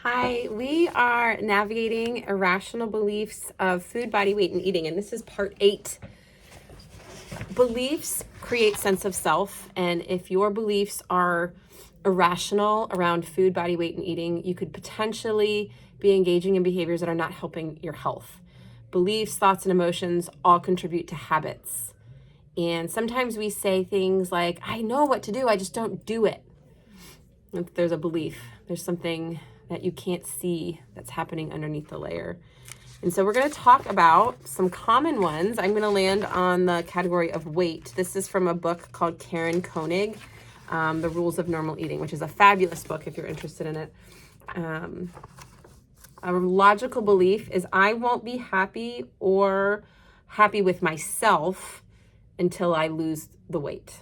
Hi, we are navigating irrational beliefs of food, body, weight, and eating, and this is part 8. Beliefs create sense of self, and if your beliefs are irrational around food, body, weight, and eating, you could potentially be engaging in behaviors that are not helping your health. Beliefs, thoughts, and emotions all contribute to habits. And sometimes we say things like, I know what to do, I just don't do it. If there's a belief, there's something that you can't see that's happening underneath the layer. And so we're going to talk about some common ones. I'm going to land on the category of weight. This is from a book called Karen Koenig, The Rules of Normal Eating, which is a fabulous book if you're interested in it. A logical belief is I won't be happy or happy with myself until I lose the weight.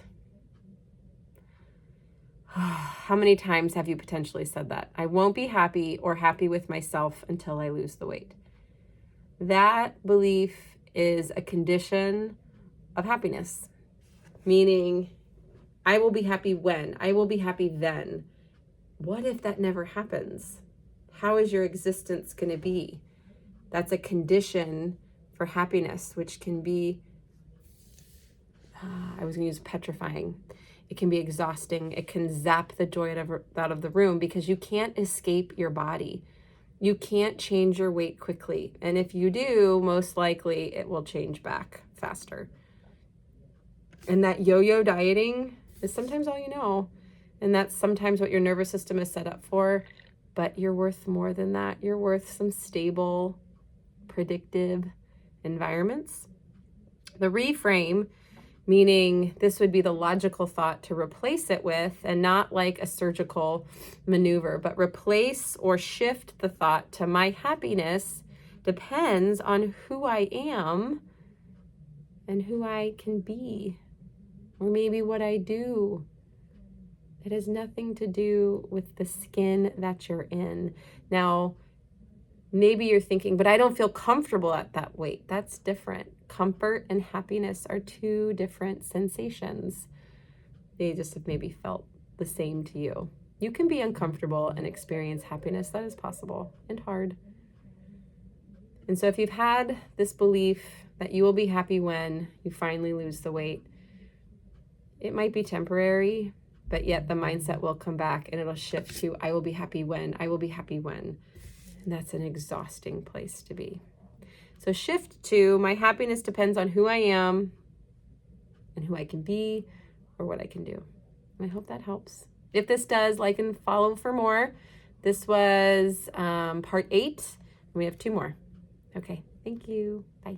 How many times have you potentially said that? I won't be happy or happy with myself until I lose the weight. That belief is a condition of happiness, meaning I will be happy when, I will be happy then. What if that never happens? How is your existence going to be? That's a condition for happiness, which can be, I was going to use petrifying. It can be exhausting. It can zap the joy out of the room because you can't escape your body. You can't change your weight quickly. And if you do, most likely it will change back faster. And that yo-yo dieting is sometimes all you know. And that's sometimes what your nervous system is set up for. But you're worth more than that. You're worth some stable, predictive environments. The reframe, meaning this would be the logical thought to replace it with, and not like a surgical maneuver, but replace or shift the thought to my happiness depends on who I am and who I can be, or maybe what I do. It has nothing to do with the skin that you're in. Now, maybe you're thinking, but I don't feel comfortable at that weight. That's different. Comfort and happiness are two different sensations. They just have maybe felt the same to you. You can be uncomfortable and experience happiness. That is possible and hard. And so if you've had this belief that you will be happy when you finally lose the weight, it might be temporary, but yet the mindset will come back and it'll shift to, I will be happy when, I will be happy when. And that's an exhausting place to be. So shift to, my happiness depends on who I am and who I can be or what I can do. And I hope that helps. If this does, like and follow for more. This was part 8. And we have 2 more. Okay, thank you. Bye.